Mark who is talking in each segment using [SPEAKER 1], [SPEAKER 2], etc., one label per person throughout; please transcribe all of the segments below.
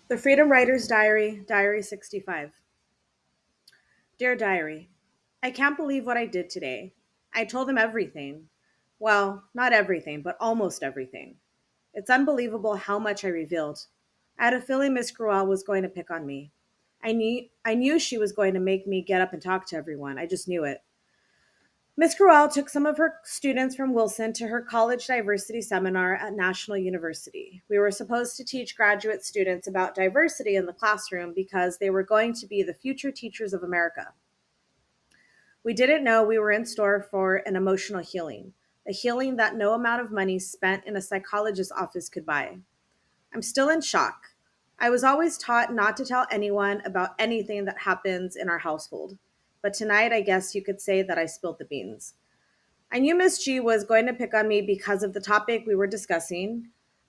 [SPEAKER 1] The Freedom Writer's Diary, Diary 65. Dear Diary, I can't believe what I did today. I told them everything. Well, not everything, but almost everything. It's unbelievable how much I revealed. I had a feeling Miss Gruelle was going to pick on me. I knew she was going to make me get up and talk to everyone. I just knew it. Miss Gruelle took some of her students from Wilson to her college diversity seminar at National University. We were supposed to teach graduate students about diversity in the classroom because they were going to be the future teachers of America. We didn't know we were in store for an emotional healing, a healing that no amount of money spent in a psychologist's office could buy. I'm still in shock. I was always taught not to tell anyone about anything that happens in our household. But tonight, I guess you could say that I spilled the beans. I knew Miss G was going to pick on me because of the topic we were discussing.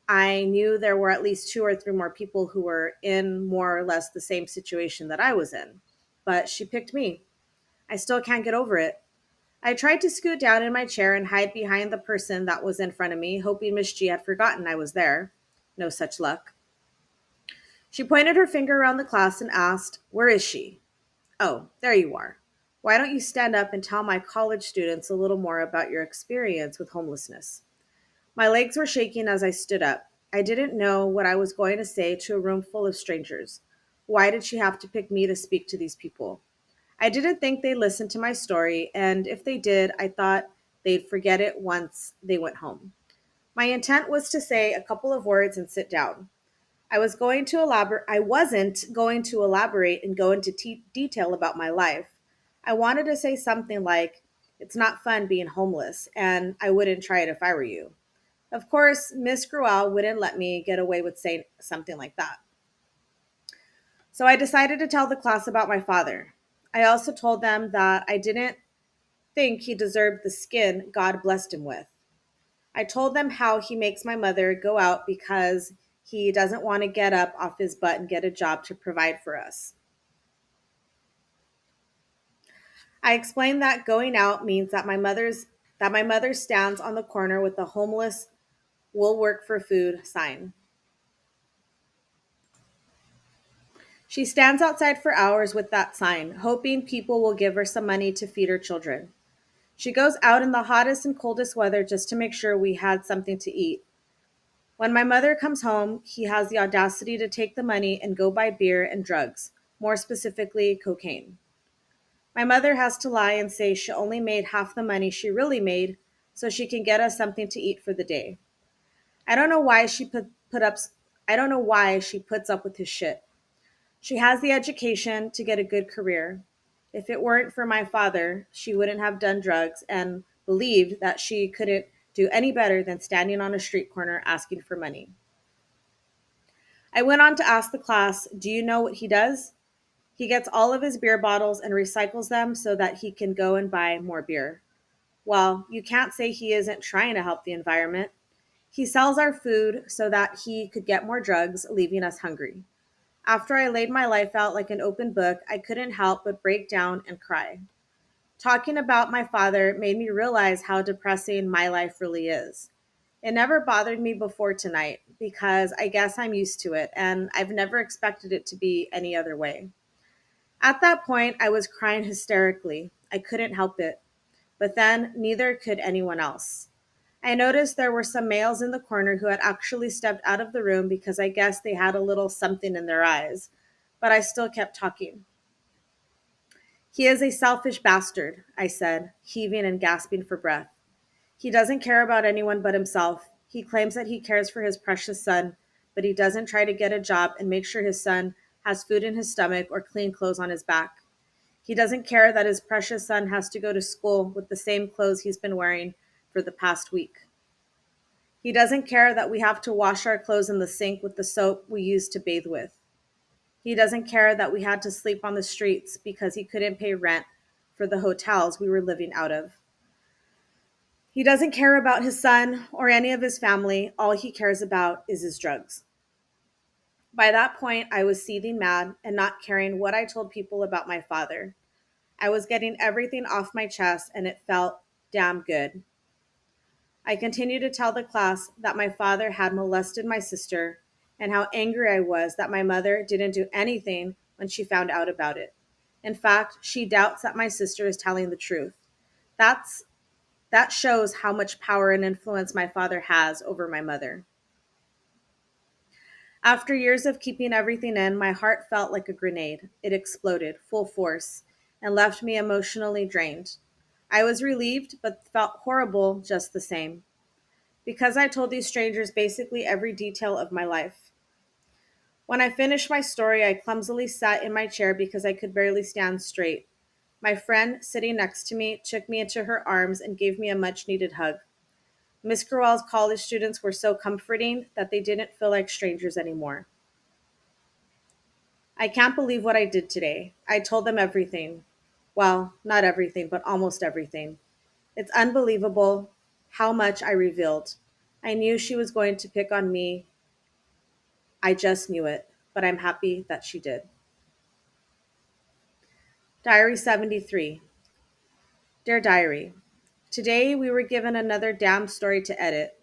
[SPEAKER 1] I knew there were at least two or three more people who were in more or less the same situation that I was in. But she picked me. I still can't get over it. I tried to scoot down in my chair and hide behind the person that was in front of me, hoping Miss G had forgotten I was there. No such luck. She pointed her finger around the class and asked, "Where is she?" "Oh, there you are. Why don't you stand up and tell my college students a little more about your experience with homelessness?" My legs were shaking as I stood up. I didn't know what I was going to say to a room full of strangers. Why did she have to pick me to speak to these people? I didn't think they'd listen to my story, and if they did, I thought they'd forget it once they went home. My intent was to say a couple of words and sit down. I wasn't going to elaborate and go into detail about my life. I wanted to say something like, "It's not fun being homeless, and I wouldn't try it if I were you." Of course, Miss Gruelle wouldn't let me get away with saying something like that. So I decided to tell the class about my father. I also told them that I didn't think he deserved the skin God blessed him with. I told them how he makes my mother go out because he doesn't want to get up off his butt and get a job to provide for us. I explained that going out means that my mother stands on the corner with a homeless "will work for food" sign. She stands outside for hours with that sign, hoping people will give her some money to feed her children. She goes out in the hottest and coldest weather just to make sure we had something to eat. When my mother comes home, he has the audacity to take the money and go buy beer and drugs, more specifically, cocaine. My mother has to lie and say she only made half the money she really made so she can get us something to eat for the day. I don't know why she put up I don't know why she puts up with his shit. She has the education to get a good career. If it weren't for my father, she wouldn't have done drugs and believed that she couldn't do any better than standing on a street corner asking for money. I went on to ask the class, "Do you know what he does?" "He gets all of his beer bottles and recycles them so that he can go and buy more beer." Well, you can't say he isn't trying to help the environment. He sells our food so that he could get more drugs, leaving us hungry. After I laid my life out like an open book, I couldn't help but break down and cry. Talking about my father made me realize how depressing my life really is. It never bothered me before tonight because I guess I'm used to it and I've never expected it to be any other way. At that point, I was crying hysterically. I couldn't help it. But then neither could anyone else. I noticed there were some males in the corner who had actually stepped out of the room because I guess they had a little something in their eyes. But I still kept talking. "He is a selfish bastard," I said, heaving and gasping for breath. "He doesn't care about anyone but himself. He claims that he cares for his precious son, but he doesn't try to get a job and make sure his son has food in his stomach or clean clothes on his back. He doesn't care that his precious son has to go to school with the same clothes he's been wearing for the past week. He doesn't care that we have to wash our clothes in the sink with the soap we use to bathe with. He doesn't care that we had to sleep on the streets because he couldn't pay rent for the hotels we were living out of. He doesn't care about his son or any of his family. All he cares about is his drugs." By that point, I was seething mad and not caring what I told people about my father. I was getting everything off my chest and it felt damn good. I continued to tell the class that my father had molested my sister and how angry I was that my mother didn't do anything when she found out about it. In fact, she doubts that my sister is telling the truth. That's that shows how much power and influence my father has over my mother. After years of keeping everything in, my heart felt like a grenade. It exploded full force and left me emotionally drained. I was relieved, but felt horrible just the same, because I told these strangers basically every detail of my life. When I finished my story, I clumsily sat in my chair because I could barely stand straight. My friend, sitting next to me, took me into her arms and gave me a much needed hug. Miss Crowell's college students were so comforting that they didn't feel like strangers anymore. I can't believe what I did today. I told them everything. Well, not everything, but almost everything. It's unbelievable how much I revealed. I knew she was going to pick on me. I just knew it, but I'm happy that she did. Diary 73. Dear Diary, today we were given another damn story to edit.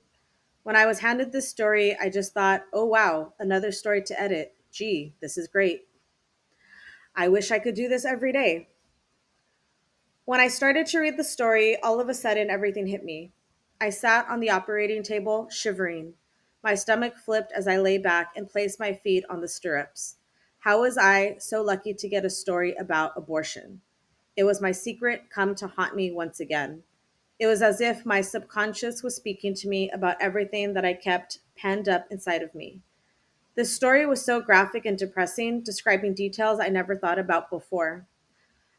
[SPEAKER 1] When I was handed this story, I just thought, oh wow, another story to edit. Gee, this is great. I wish I could do this every day. When I started to read the story, all of a sudden everything hit me. I sat on the operating table, shivering. My stomach flipped as I lay back and placed my feet on the stirrups. How was I so lucky to get a story about abortion? It was my secret come to haunt me once again. It was as if my subconscious was speaking to me about everything that I kept penned up inside of me. This story was so graphic and depressing, describing details I never thought about before.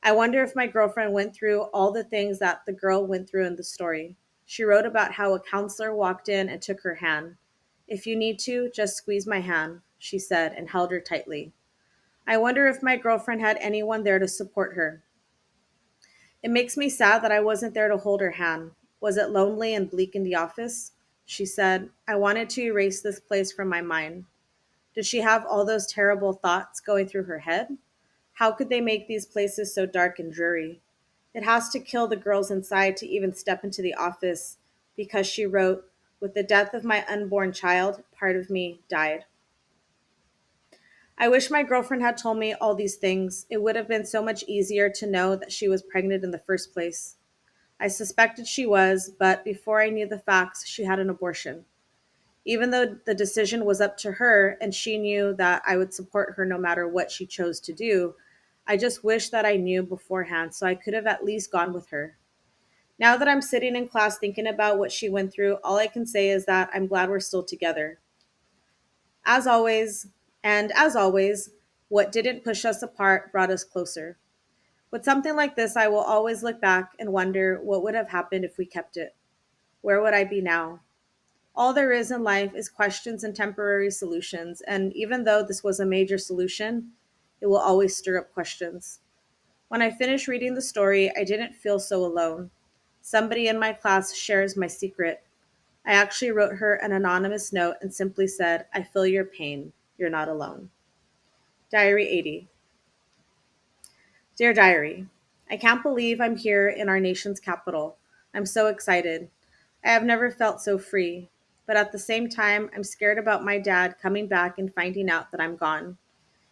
[SPEAKER 1] I wonder if my girlfriend went through all the things that the girl went through in the story. She wrote about how a counselor walked in and took her hand. If you need to, just squeeze my hand, she said, and held her tightly. I wonder if my girlfriend had anyone there to support her. It makes me sad that I wasn't there to hold her hand. Was it lonely and bleak in the office? She said, I wanted to erase this place from my mind. Did she have all those terrible thoughts going through her head? How could they make these places so dark and dreary? It has to kill the girls inside to even step into the office, because she wrote, with the death of my unborn child, part of me died. I wish my girlfriend had told me all these things. It would have been so much easier to know that she was pregnant in the first place. I suspected she was, but before I knew the facts, she had an abortion. Even though the decision was up to her and she knew that I would support her no matter what she chose to do, I just wish that I knew beforehand so I could have at least gone with her. Now that I'm sitting in class thinking about what she went through, all I can say is that I'm glad we're still together. As always, as always, what didn't push us apart brought us closer. With something like this, I will always look back and wonder what would have happened if we kept it. Where would I be now? All there is in life is questions and temporary solutions, and even though this was a major solution, it will always stir up questions. When I finished reading the story, I didn't feel so alone. Somebody in my class shares my secret. I actually wrote her an anonymous note and simply said, I feel your pain. You're not alone. Diary 80. Dear Diary, I can't believe I'm here in our nation's capital. I'm so excited. I have never felt so free. But at the same time, I'm scared about my dad coming back and finding out that I'm gone.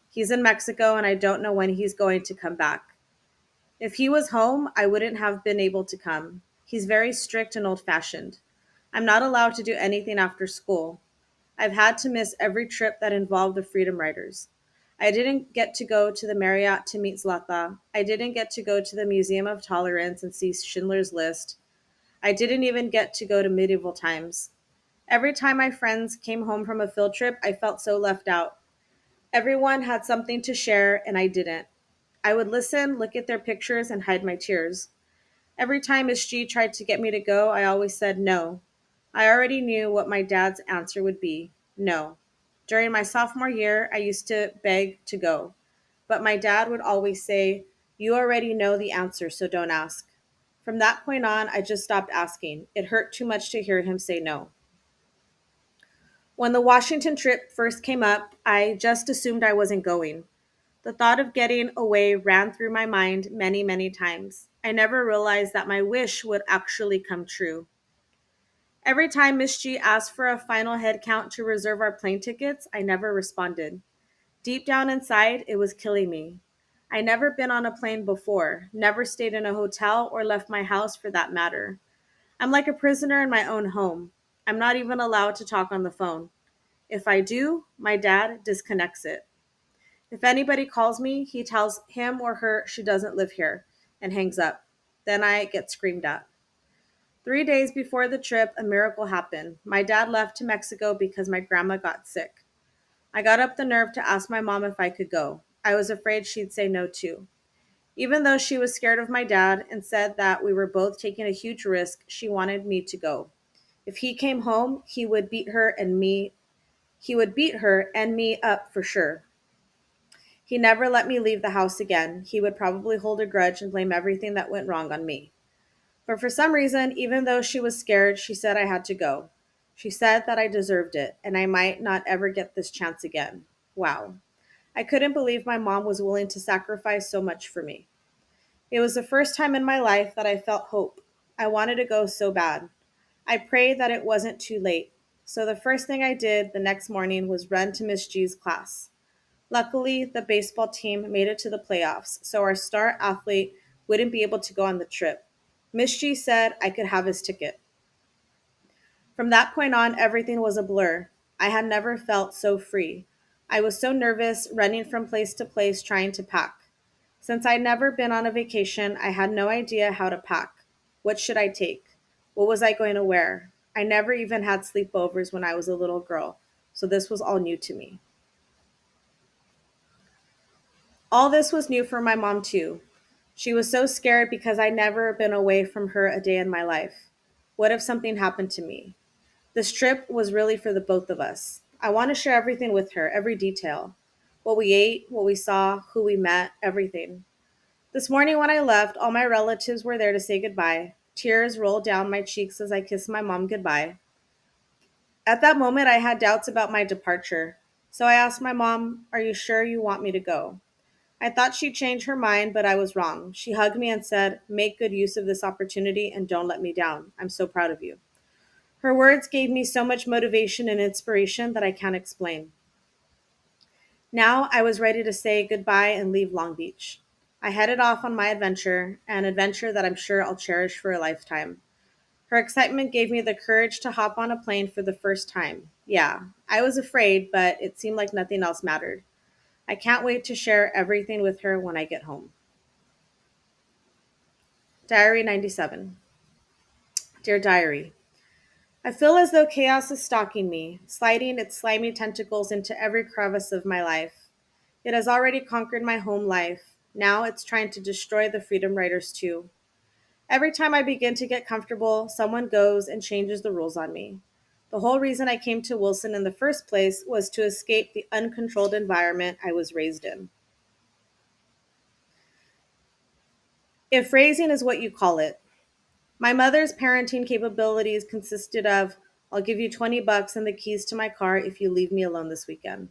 [SPEAKER 1] He's in Mexico and I don't know when he's going to come back. If he was home, I wouldn't have been able to come. He's very strict and old fashioned. I'm not allowed to do anything after school. I've had to miss every trip that involved the Freedom Riders. I didn't get to go to the Marriott to meet Zlata. I didn't get to go to the Museum of Tolerance and see Schindler's List. I didn't even get to go to medieval times. Every time my friends came home from a field trip, I felt so left out. Everyone had something to share, and I didn't. I would listen, look at their pictures, and hide my tears. Every time Miss G tried to get me to go, I always said no. I already knew what my dad's answer would be no. During my sophomore year, I used to beg to go, but my dad would always say, you already know the answer, so don't ask. From that point on, I just stopped asking. It hurt too much to hear him say no. When the Washington trip first came up, I just assumed I wasn't going. The thought of getting away ran through my mind many, many times. I never realized that my wish would actually come true. Every time Miss G asked for a final head count to reserve our plane tickets, I never responded. Deep down inside, it was killing me. I never been on a plane before, never stayed in a hotel or left my house for that matter. I'm like a prisoner in my own home. I'm not even allowed to talk on the phone. If I do, my dad disconnects it. If anybody calls me, he tells him or her she doesn't live here and hangs up. Then I get screamed at. 3 days before the trip, a miracle happened. My dad left to Mexico because my grandma got sick. I got up the nerve to ask my mom if I could go. I was afraid she'd say no too. Even though she was scared of my dad and said that we were both taking a huge risk, she wanted me to go. If he came home, he would beat her and me up for sure. He never let me leave the house again. He would probably hold a grudge and blame everything that went wrong on me. But for some reason, even though she was scared, she said I had to go. She said that I deserved it and I might not ever get this chance again. Wow. I couldn't believe my mom was willing to sacrifice so much for me. It was the first time in my life that I felt hope. I wanted to go so bad. I prayed that it wasn't too late. So the first thing I did the next morning was run to Miss G's class. Luckily, the baseball team made it to the playoffs, so our star athlete wouldn't be able to go on the trip. Miss G said I could have his ticket. From that point on, everything was a blur. I had never felt so free. I was so nervous, running from place to place trying to pack. Since I'd never been on a vacation, I had no idea how to pack. What should I take? What was I going to wear? I never even had sleepovers when I was a little girl, so this was all new to me. All this was new for my mom, too. She was so scared because I'd never been away from her a day in my life. What if something happened to me? This trip was really for the both of us. I want to share everything with her, every detail. What we ate, what we saw, who we met, everything. This morning when I left, all my relatives were there to say goodbye. Tears rolled down my cheeks as I kissed my mom goodbye. At that moment, I had doubts about my departure. So I asked my mom, "Are you sure you want me to go?" I thought she'd change her mind, but I was wrong. She hugged me and said, "Make good use of this opportunity and don't let me down. I'm so proud of you." Her words gave me so much motivation and inspiration that I can't explain. Now I was ready to say goodbye and leave Long Beach. I headed off on my adventure, an adventure that I'm sure I'll cherish for a lifetime. Her excitement gave me the courage to hop on a plane for the first time. Yeah, I was afraid, but it seemed like nothing else mattered. I can't wait to share everything with her when I get home. Diary 97. Dear Diary, I feel as though chaos is stalking me, sliding its slimy tentacles into every crevice of my life. It has already conquered my home life. Now it's trying to destroy the Freedom Riders too. Every time I begin to get comfortable, someone goes and changes the rules on me. The whole reason I came to Wilson in the first place was to escape the uncontrolled environment I was raised in. If raising is what you call it. My mother's parenting capabilities consisted of, "I'll give you 20 bucks and the keys to my car if you leave me alone this weekend."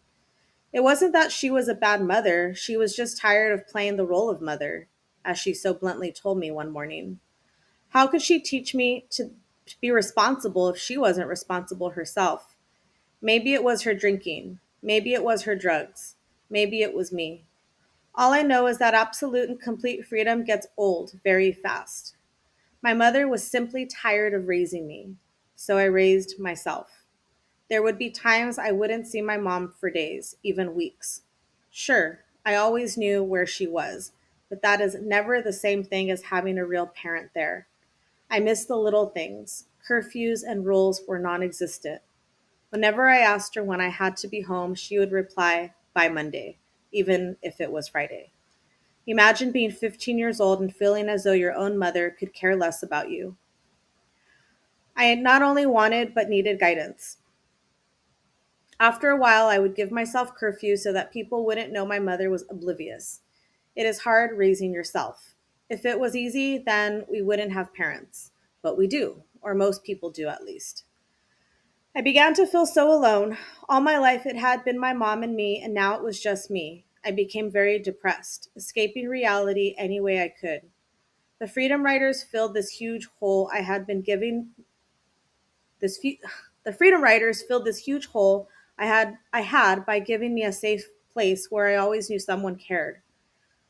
[SPEAKER 1] It wasn't that she was a bad mother, she was just tired of playing the role of mother, as she so bluntly told me one morning. How could she teach me to be responsible if she wasn't responsible herself? Maybe it was her drinking. Maybe it was her drugs. Maybe it was me. All I know is that absolute and complete freedom gets old very fast. My mother was simply tired of raising me, so I raised myself. There would be times I wouldn't see my mom for days, even weeks. Sure, I always knew where she was, but that is never the same thing as having a real parent there. I missed the little things. Curfews and rules were non existent. Whenever I asked her when I had to be home, she would reply, "By Monday," even if it was Friday. Imagine being 15 years old and feeling as though your own mother could care less about you. I had not only wanted but needed guidance. After a while, I would give myself curfew so that people wouldn't know my mother was oblivious. It is hard raising yourself. If it was easy, then we wouldn't have parents. But we do, or most people do at least. I began to feel so alone. All my life it had been my mom and me, and now it was just me. I became very depressed, escaping reality any way I could. The Freedom Riders filled this huge hole I had been giving. This the Freedom Riders filled this huge hole I had by giving me a safe place where I always knew someone cared.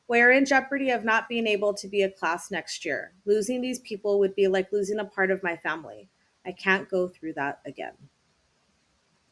[SPEAKER 1] We're in jeopardy of not being able to be a class next year. Losing these people would be like losing a part of my family. I can't go through that again.